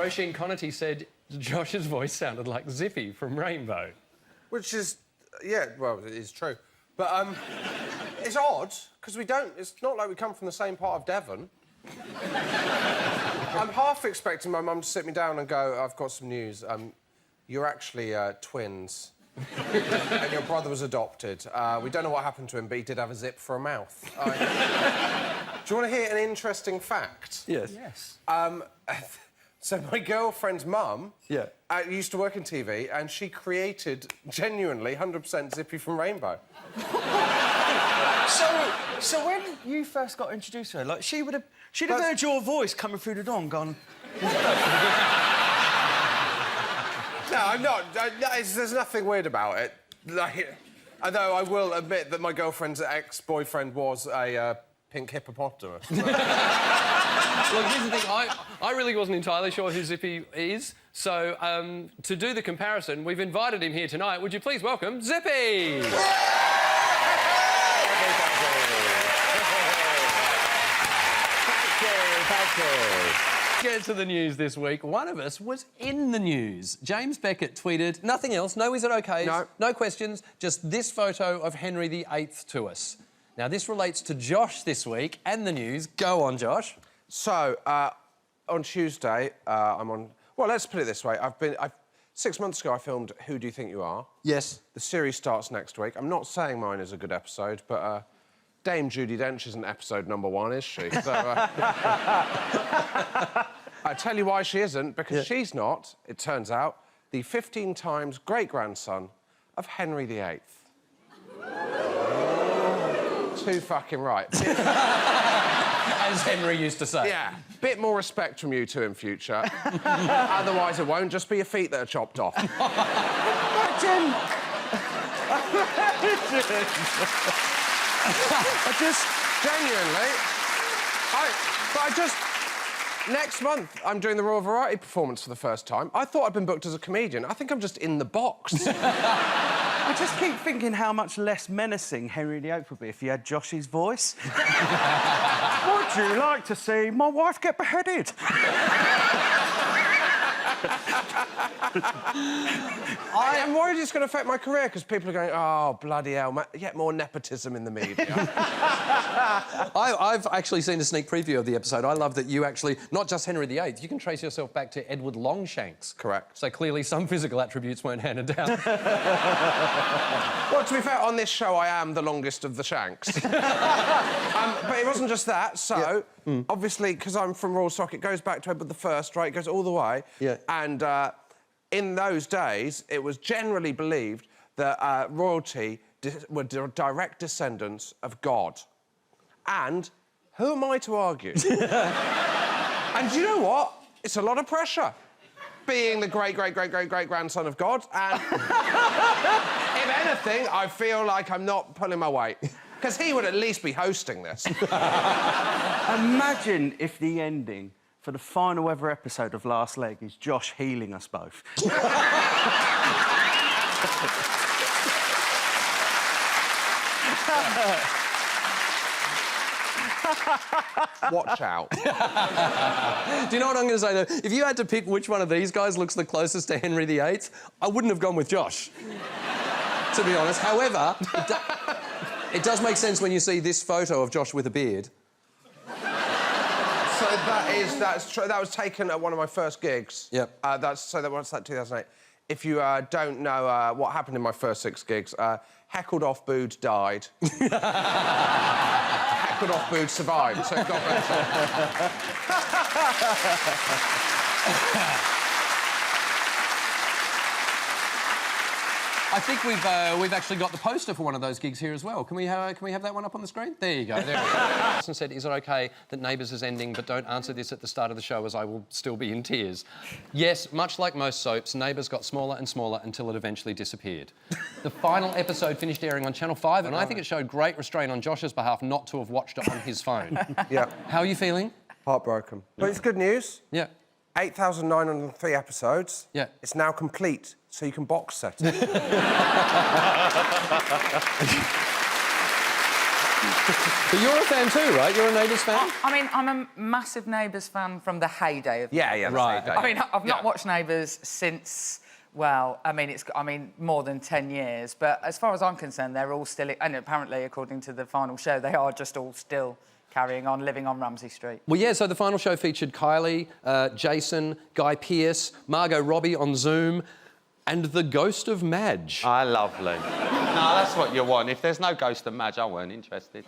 Roisin Connerty said Josh's voice sounded like Zippy from Rainbow. Which is... yeah, well, it is true. But, it's odd, because we don't... It's not like we come from the same part of Devon. I'm half expecting my mum to sit me down and go, I've got some news. You're actually twins. And your brother was adopted. We don't know what happened to him, but he did have a zip for a mouth. Do you want to hear an interesting fact? Yes. Yes. So my girlfriend's mum used to work in TV, and she created, genuinely, 100% Zippy from Rainbow. So when you first got introduced to her, like, she'd have heard your voice coming through the door and gone... No, I'm not. There's nothing weird about it. Like, although I will admit that my girlfriend's ex-boyfriend was a pink hippopotamus. Look, here's the thing. I really wasn't entirely sure who Zippy is, so to do the comparison, we've invited him here tonight. Would you please welcome Zippy? Thank you. Get to the news this week. One of us was in the news. James Beckett tweeted, nothing else, no is it okay, no questions, just this photo of Henry VIII to us. Now, this relates to Josh this week and the news. Go on, Josh. So, on Tuesday, I'm on... Well, let's put it this way. 6 months ago, I filmed Who Do You Think You Are? Yes. The series starts next week. I'm not saying mine is a good episode, but Dame Judi Dench isn't episode #1, is she? So, I tell you why she isn't, because she's not, it turns out, the 15 times great-grandson of Henry VIII. Too fucking right. As Henry used to say. Yeah, bit more respect from you two in future. Otherwise, it won't just be your feet that are chopped off. Imagine! I just... Genuinely... Next month, I'm doing the Royal Variety performance for the first time. I thought I'd been booked as a comedian. I think I'm just in the box. I just keep thinking how much less menacing Henry VIII would be if he had Josh's voice. Would you like to see my wife get beheaded? I'm worried it's going to affect my career, because people are going, oh, bloody hell, yet more nepotism in the media. I've actually seen a sneak preview of the episode. I love that you actually, not just Henry VIII, you can trace yourself back to Edward Longshanks. Correct. So clearly some physical attributes weren't handed down. Well, to be fair, on this show, I am the longest of the Shanks. But it wasn't just that, so... Obviously, because I'm from royal stock, it goes back to Edward I, right? It goes all the way. Yeah. And in those days, it was generally believed that royalty were direct descendants of God. And who am I to argue? And you know what? It's a lot of pressure, being the great-great-great-great-great-grandson of God. And if anything, I feel like I'm not pulling my weight. Because he would at least be hosting this. Imagine if the ending for the final ever episode of Last Leg is Josh healing us both. Watch out. Do you know what I'm going to say, though? If you had to pick which one of these guys looks the closest to Henry VIII, I wouldn't have gone with Josh, to be honest. However, it does make sense when you see this photo of Josh with a beard. So that's true. That was taken at one of my first gigs. Yep. What's that, 2008? If you don't know what happened in my first 6 gigs, heckled off, booed, died. Heckled off, booed, survived, so it got better. I think we've actually got the poster for one of those gigs here as well. Can we have that one up on the screen? There you go. There we go. Person said, "Is it okay that Neighbours is ending, but don't answer this at the start of the show, as I will still be in tears." Yes, much like most soaps, Neighbours got smaller and smaller until it eventually disappeared. The final episode finished airing on Channel 5, and I think it showed great restraint on Josh's behalf not to have watched it on his phone. Yeah. How are you feeling? Heartbroken. But it's good news. Yeah. 8,903 episodes. Yeah. It's now complete, so you can box set it. But you're a fan too, right? You're a Neighbours fan? I mean, I'm a massive Neighbours fan from the heyday of Yeah, Right. right. I mean, I've not watched Neighbours since, well, I mean, more than 10 years. But as far as I'm concerned, they're all still... And apparently, according to the final show, they are just all still carrying on, living on Ramsay Street. Well, yeah, so the final show featured Kylie, Jason, Guy Pearce, Margot Robbie on Zoom, and the ghost of Madge. Ah, lovely. No, that's what you want. If there's no ghost of Madge, I weren't interested.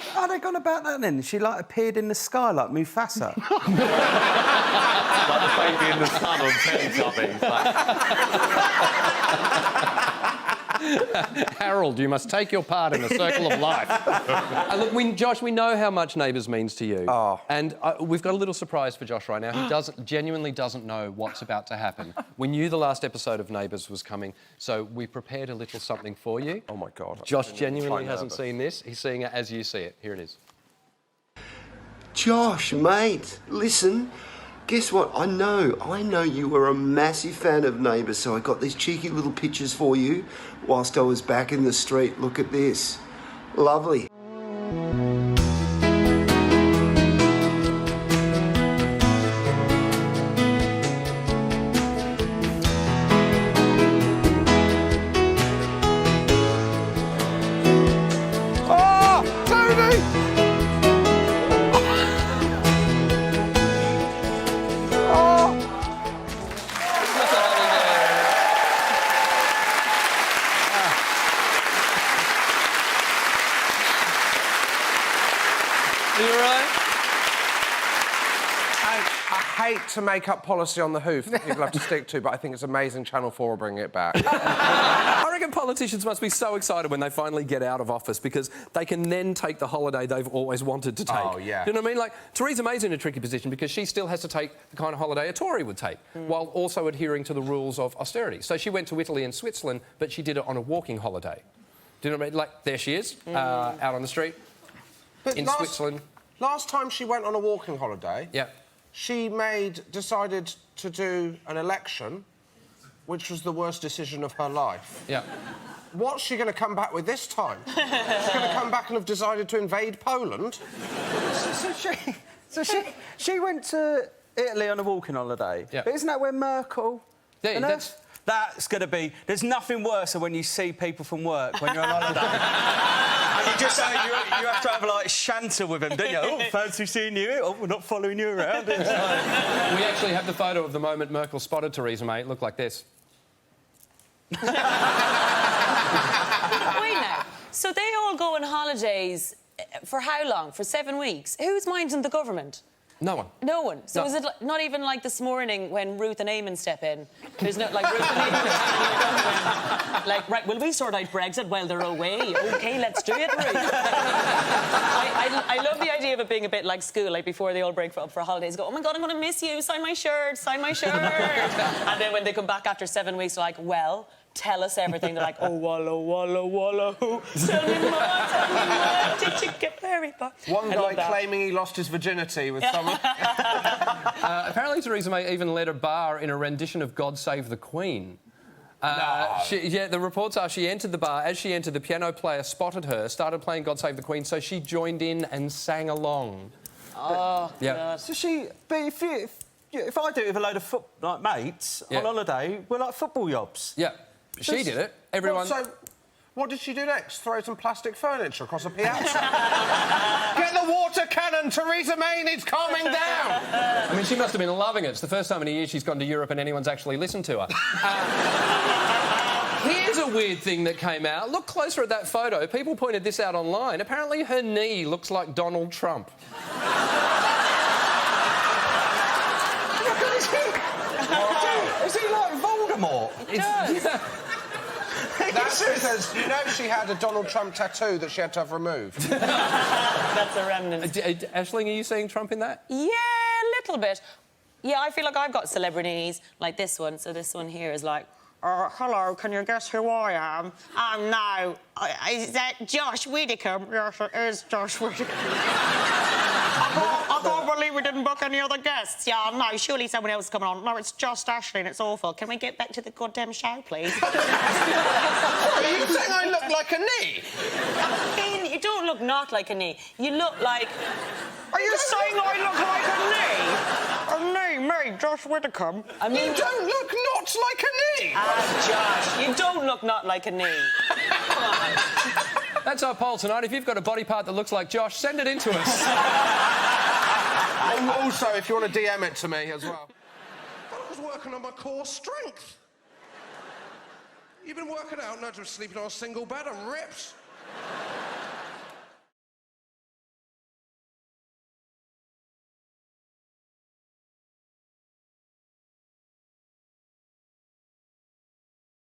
How they gone about that then? She, like, appeared in the sky like Mufasa. Like the baby in the sun on Teletubbies. Harold, you must take your part in the circle of life. Look, Josh, we know how much Neighbours means to you. Oh. And we've got a little surprise for Josh right now. He genuinely doesn't know what's about to happen. We knew the last episode of Neighbours was coming, so we prepared a little something for you. Oh, my God. Josh genuinely hasn't seen this. He's seeing it as you see it. Here it is. Josh, mate, listen. Guess what? I know you were a massive fan of Neighbours, so I got these cheeky little pictures for you whilst I was back in the street. Look at this. Lovely. Oh, Tony! Are you all right? I hate to make up policy on the hoof that people have to stick to, but I think it's amazing Channel 4 will bring it back. I reckon politicians must be so excited when they finally get out of office because they can then take the holiday they've always wanted to take. Oh, yeah. Do you know what I mean? Like, Theresa May's in a tricky position because she still has to take the kind of holiday a Tory would take, while also adhering to the rules of austerity. So she went to Italy and Switzerland, but she did it on a walking holiday. Do you know what I mean? Like, there she is, out on the street, in Switzerland. Last time she went on a walking holiday... Yeah. She decided to do an election, which was the worst decision of her life. Yeah. What's she going to come back with this time? She's going to come back and have decided to invade Poland? So she went to Italy on a walking holiday. Yeah. But isn't that where Merkel... Yeah, and that's going to be... There's nothing worse than when you see people from work when you're on holiday. And you just you have to have, like, Shanta with them, don't you? Oh, fancy seeing you. Oh, we're not following you around. We actually have the photo of the moment Merkel spotted Theresa May. It looked like this. Wait now. So they all go on holidays for how long? For 7 weeks? Who's minding the government? No one. No one. So No. is it not even like this morning when Ruth and Eamon step in? There's no, like, Ruth and Eamon like, right, will we sort out Brexit while they're away? OK, let's do it, Ruth. I love the idea of it being a bit like school, like before they all break up for holidays, go, oh, my God, I'm going to miss you, sign my shirt, sign my shirt. And then when they come back after 7 weeks, they're like, well, tell us everything. They're like, oh, walla, walla, walla, hoo. Tell me more, did you get married? One guy claiming he lost his virginity with someone... Apparently Theresa May even led a bar in a rendition of God Save the Queen. The reports are she entered the bar. As she entered, the piano player spotted her, started playing God Save the Queen, so she joined in and sang along. Oh, Yeah. God. So she... But if I do it with a load of mates on holiday, we're like football yobs. Yeah. She did it. Everyone... Well, so, what did she do next? Throw some plastic furniture across a piazza? Get the water cannon! Theresa May needs calming down! I mean, she must have been loving it. It's the first time in a year she's gone to Europe and anyone's actually listened to her. Here's a weird thing that came out. Look closer at that photo. People pointed this out online. Apparently her knee looks like Donald Trump. Is he like Voldemort? That's because, you know, she had a Donald Trump tattoo that she had to have removed. That's a remnant. Aisling, are you seeing Trump in that? Yeah, a little bit. Yeah, I feel like I've got celebrity knees, like this one. So this one here is like, hello, can you guess who I am? No. Is that Josh Widdicombe? Yes, it is Josh Widdicombe. I can't believe me we didn't book any other guests. Yeah, no, surely someone else is coming on. No, it's just Ashley and it's awful. Can we get back to the goddamn show, please? You think I look like a knee? Ian, you don't look not like a knee. You look like... Are you saying I look like a knee? A knee, me, Josh Widdicombe. I mean... You don't look not like a knee! Josh, you don't look not like a knee. Come on. That's our poll tonight. If you've got a body part that looks like Josh, send it in to us. And also, if you want to DM it to me as well. I was working on my core strength. You've been working out, not just sleeping on a single bed. I'm ripped.